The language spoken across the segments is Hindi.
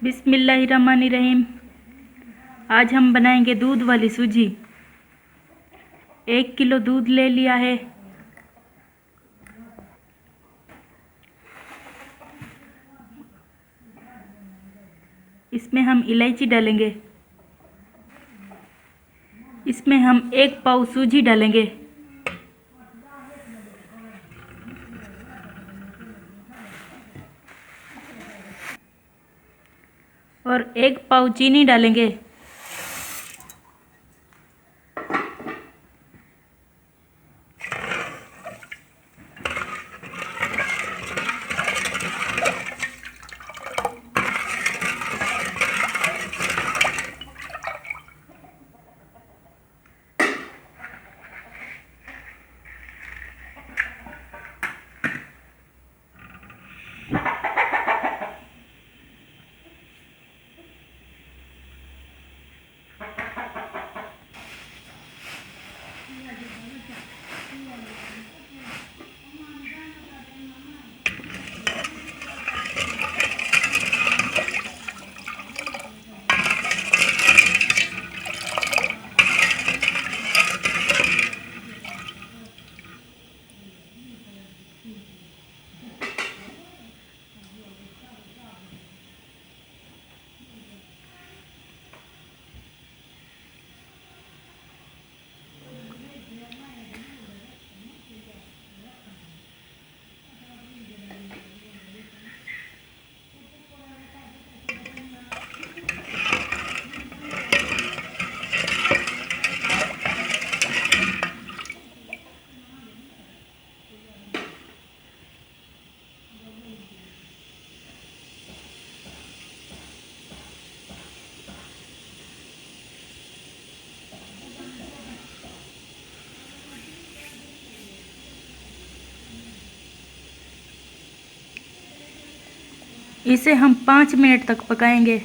बिस्मिल्लाहिर्रहमानिर्रहीम। आज हम बनाएंगे दूध वाली सूजी। 1 किलो दूध ले लिया है। इसमें हम इलायची डालेंगे। इसमें हम 1 पाव सूजी डालेंगे और 1 पाव चीनी डालेंगे। इसे हम 5 मिनट तक पकाएंगे।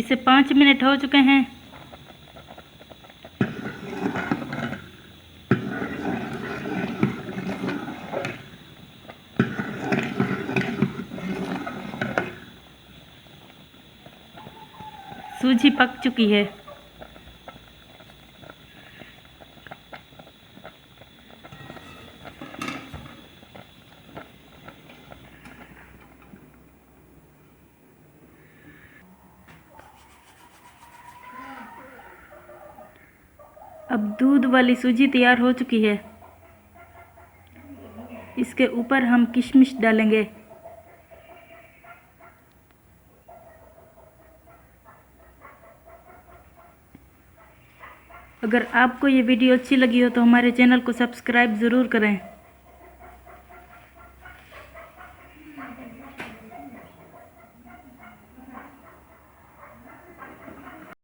इसे 5 मिनट हो चुके हैं। सूजी पक चुकी है। अब दूध वाली सूजी तैयार हो चुकी है। इसके ऊपर हम किशमिश डालेंगे। अगर आपको ये वीडियो अच्छी लगी हो तो हमारे चैनल को सब्सक्राइब ज़रूर करें।